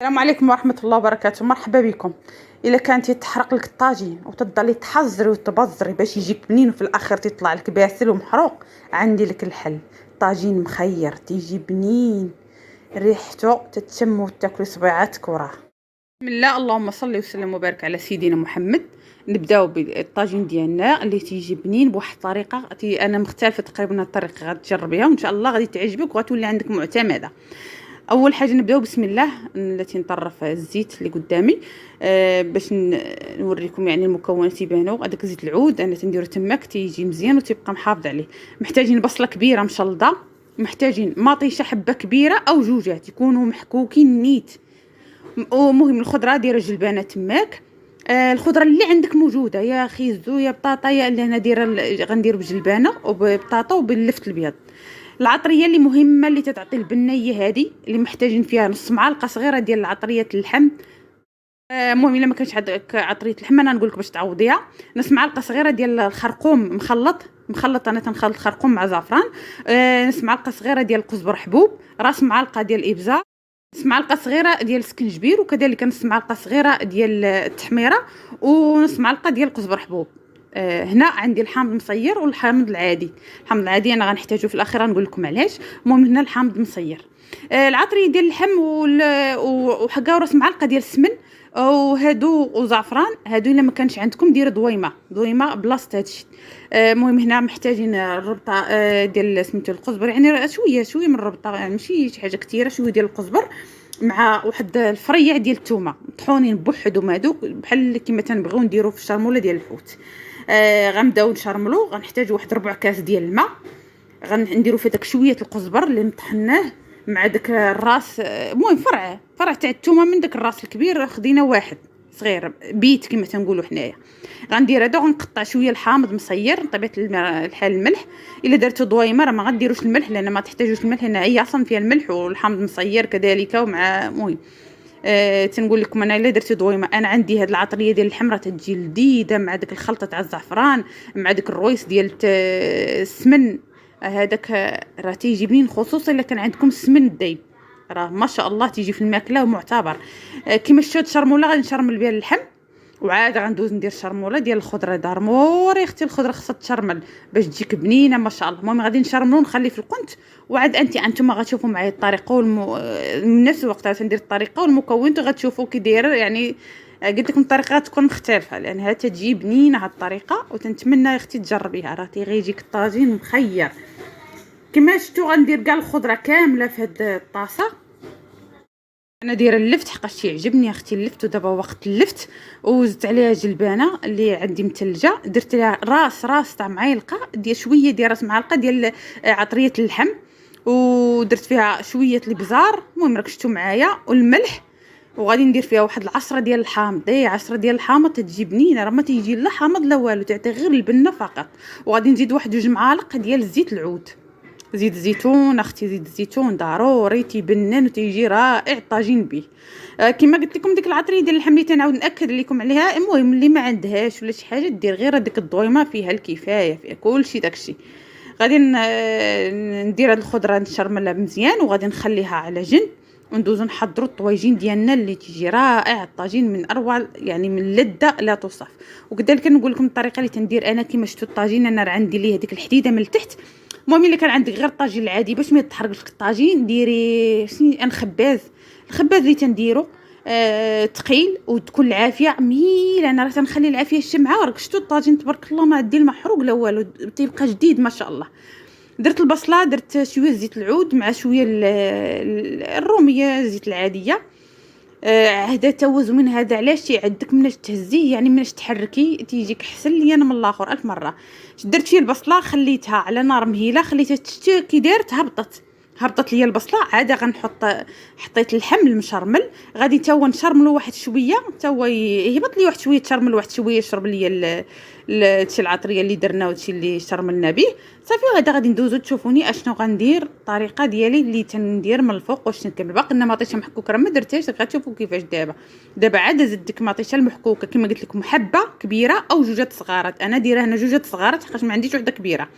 السلام عليكم ورحمة الله وبركاته، مرحبا بكم. إلا كان تيتحرق لك الطاجين وتضلي تحزري وتبزري باش يجيك بنين وفي الآخر تيطلع لك باسل ومحروق، عندي لك الحل. طاجين مخير تيجي بنين، ريحته تتشم وتاكلي صبيعاتك وراه. بسم الله، اللهم صل وسلم وبارك على سيدنا محمد. نبداو بالطاجين ديالنا اللي تيجي بنين بواحد الطريقه انا مختلفه تقريبا الطريقه غتجربيها وان شاء الله غادي تعجبك وغتولي عندك معتمده. اول حاجه نبداو بسم الله. التي نطرف الزيت اللي قدامي باش نوريكم يعني المكونات يبانوا. هذاك زيت العود انا تنديرو تماك تيجي مزيان وتيبقى محافظ عليه. محتاجين بصله كبيره مشلضه، محتاجين مطيشه حبه كبيره او جوجات يكونوا محكوكين نيت. ومهم الخضره ديال الجلبانه تماك. الخضره اللي عندك موجوده، يا خيزو يا بطاطا، يا اللي انا دايره غندير بجلبانه وببطاطا وباللفت الابيض. العطريه اللي مهمه اللي تتعطي البنيه هذه اللي محتاجين فيها نص معلقه صغيره ديال عطريه اللحم. المهم الا ما كانش عندك عطريه اللحم انا نقول لك باش تعوضيها. نص معلقه صغيره ديال الخرقوم مخلط انا تنخلط الخرقوم مع زعفران. نص معلقه صغيره ديال الكزبر حبوب، راس معلقه ديال الابزار، نص معلقه صغيره ديال السكنجبير، وكذلك نص معلقه صغيره ديال التحميره، ونص معلقه ديال الكزبر حبوب. هنا عندي الحامض المصير والحامض العادي. الحامض العادي انا غنحتاجو في الاخير نقول لكم علاش. المهم هنا الحامض المصير. العطريه ديال اللحم وحكا راس معلقه ديال السمن وهادو وزعفران. هادو الا ما كانش عندكم ديروا ضويمه بلاصه هادشي. المهم هنا محتاجين الربطه ديال سميتو القزبر، يعني شويه من الربطه، يعني ماشي شي حاجه كثيره، شويه ديال القزبر مع واحد الفريع ديال الثومه مطحونين بوحدهم. هادوك بحال كيما تنبغيو نديرو في الشرموله ديال الحوت. غنبداو نشرملو. غنحتاجو واحد ربع كاس ديال الماء، غنديرو فيه داك شويه القزبر اللي مطحناه مع داك الراس. المهم فرع تاع الثومه من داك الراس الكبير خدينا واحد صغير بيت كما تنقولوا حنايا. غندير هذا وغنقطع شويه الحامض مصير طبيعه الحال الملح. الا درتو ضويمه راه ما غديروش الملح لان ما تحتاجوش الملح لان هي اصلا فيها الملح والحامض مصير كذلك. ومع المهم تنقول لكم انا الا درتي ضويمه انا عندي هاد العطريه ديال الحمراء تجي لذيذه مع داك الخلطه تاع الزعفران مع داك الرويس ديال السمن. هذاك راه تيجي بنين، خصوصا الا كان عندكم السمن الدايب راه ما شاء الله تيجي في الماكله ومعتبر. كيما شفتوا الشرموله غادي نشرمل بها اللحم، وعاد غندوز ندير شرموله ديال الخضره. دارموري اختي الخضره خصها تشرمل باش تجيك بنينه ما شاء الله. المهم غادي نشرملو ونخلي في القنت. وعاد انتم غتشوفوا معايا الطريقه نفس الوقت غندير الطريقه والمكونات غتشوفوا كي داير. يعني قلت لكم الطريقه تكون مختلفه لانها تجي بنينه هاد الطريقه، وتنتمنى يا اختي تجربيها راه غيجيك الطاجين مخير. كما شفتوا غندير كاع الخضره كامله في هاد الطاسه. انا دايره اللفت حقاش يعجبني اختي اللفت، ودابا وقت اللفت. وزدت عليها جلبانه اللي عندي متلجه، درت لها راس تاع معلقه ديال شويه ديال راس معلقه ديال عطريه اللحم، ودرت فيها شويه الابزار. المهم راك شفتوا معايا والملح. وغادي ندير فيها واحد العصره ديال الحامض. 10 ديال الحامض تجي بنينه، راه ما تيجي لا حامض لا والو، تعطي غير البنه فقط. وغادي نزيد واحد 2 معالق ديال زيت العود. زيت الزيتون اختي، زيت الزيتون ضروري تيبنن وتيجي رائع الطاجين به. كما قلت لكم ديك العطريه ديال اللحم اللي تنعاود ناكد لكم عليها. المهم اللي ما عندهاش ولا شي حاجه دير غير هذيك الضويمه فيها الكفايه، فيها كلشي داكشي. غادي ندير هاد الخضره نشرملها مزيان وغادي نخليها على جنب، وندوزو نحضروا الطواجين ديالنا اللي تيجي رائع. الطاجين من اروع يعني من لذه لا توصف. وكذلك نقول لكم الطريقه اللي تندير انا كيما شفتوا الطاجين. انا راه عندي ليه هذيك الحديده من التحت. المهم الا كان عندك غير الطاجين العادي باش ما يتحرقش الطاجين ديري الخباز اللي تنديرو ثقيل وتكون العافيه ميله. انا راه تنخلي العافيه الشمعه. راك شفتوا الطاجين تبارك الله ما عندي المحروق لا والو، تيبقى جديد ما شاء الله. درت البصله، درت شويه زيت العود مع شويه الروميه زيت العاديه. هذا توز من هذا علاش تيعدك مناش تهزيه، يعني مناش تحركي تيجيك حسن لي انا من الاخر الف مره. درت فيه البصله خليتها على نار مهيله، خليتها تشتي كي دارت هبطت ليا البصله. عاد غنحط حطيت اللحم المشرمل. غادي تا هو نشرملو واحد شويه، تا هو يهبط لي واحد شويه، تشرمل واحد شويه يشرب ليا هادشي العطريه اللي درنا وهادشي اللي شرملنا به صافي. وهذا غادي ندوزو تشوفوني اشنو غندير. الطريقه ديالي اللي تندير من الفوق واش نكمل باقي لنا مطيشه محكوكه راه ما درتهاش. غتشوفوا كيفاش دابا عاد زدت ديك مطيشه المحكوكه كما قلت لكم، حبه كبيره او جوجات صغارات. انا دايره هنا جوجات صغارات حقاش ما عنديش وحده كبيره.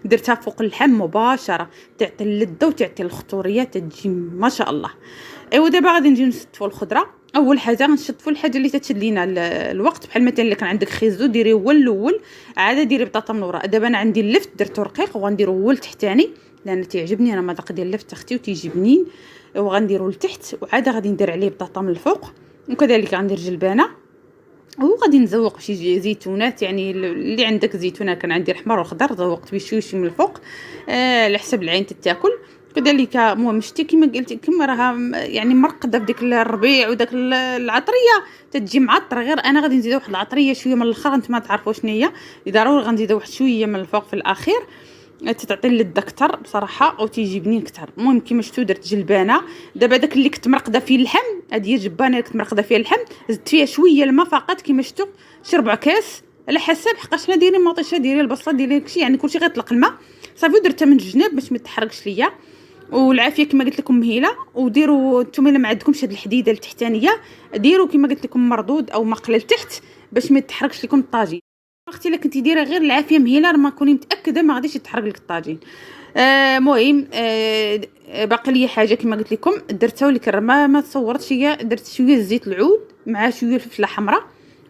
درتها فوق اللحم مباشره، تعطي اللذه وتعطي الخطوريه تجي ما شاء الله. ايوا دابا غادي نجيو نشطفوا الخضره. اول حاجه غنشطفوا الحاجه اللي تتشد لينا الوقت، بحال مثلا الا كان عندك خيزو ديريه هو الاول، عاد ديري بطاطا من وراء. دابا انا عندي اللفت درتو رقيق وغنديرو هو التحتاني لان تيعجبني انا المذاق ديال اللفت اختي وتيجي بنين، وغنديرو لتحت وعاد غادي ندير عليه بطاطا من الفوق، وكذلك غندير جلبانه وغادي نزوق بشي زيتونات، يعني اللي عندك زيتونه، كان عندي الاحمر والخضر زوقت بشويش من الفوق على حسب العين تتاكل. كذلك المهم شتي كما قلت كما راها يعني مرقده بديك الربيع وداك العطريه تتجي معطره، غير انا غادي نزيد واحد العطريه شويه من الاخر، نتوما تعرفوا شنو هي، ضروري غنزيد واحد شويه من الفوق في الاخير تتعطي اللذه اكثر بصراحه او تيجي بنين اكثر. المهم كيما شفتوا درت جلبانه. دابا داك اللي كنت مرقده فيه اللحم، هذه هي الجبانه اللي كنت مرقده فيها اللحم، زدت فيها شويه الماء فقط كيما شفتوا، شي ربع كاس على حسب، حقاش حنا دايرين مطيشه ديري البصله ديري داكشي، يعني كلشي غيطلق الماء صافي. درتها من الجناب باش ما تحرقش ليا، والعافيه كما قلت لكم مهيله. وديروا نتوما الا ما عندكمش هاد الحديده التحتانيه ديروا كما قلت لكم مردود او مقله لتحت باش ما تحرقش لكم الطاجين. اختي الا كنتي دايره غير العافيه مهيله راه ما كوني متاكده ما غاديش يتحرق لك الطاجين. المهم باقي لي حاجه كما قلت لكم درتها ولكن ما تصورتش هي، درت شويه زيت العود مع شويه الفلفله حمراء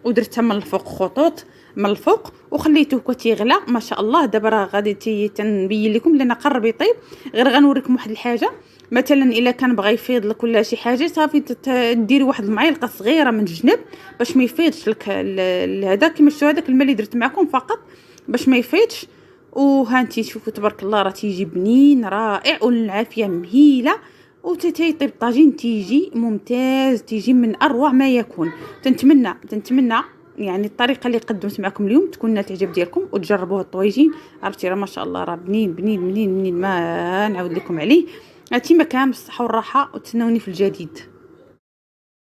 ودرتها من الفوق خطوط من الفوق وخليته هكا تيغلى ما شاء الله. دابا راه غادي تنبين لكم لان قرب يطيب. غير غنوريكم واحد الحاجه، مثلا الا كان بغى يفيض لك ولا شي حاجه صافي ديري واحد المعلقه صغيره من الجنب باش ما يفيضش لك هذا. كيما شفتوا هذاك الماء اللي درت معكم فقط باش ما يفيضش. وهانتي شوفوا تبارك الله راه تيجي بنين رائع والعافيه مهيله وتيطيب الطاجين تيجي ممتاز، تيجي من اروع ما يكون. تنتمنى يعني الطريقه اللي قدمت معكم اليوم تكون نالت الاعجاب ديالكم وتجربوها الطويجين. عرفتي راه ما شاء الله راه بنين بنين بنين بنين ما نعاود لكم عليه. هاتي ما كان بالصحه والراحه وتسناوني في الجديد.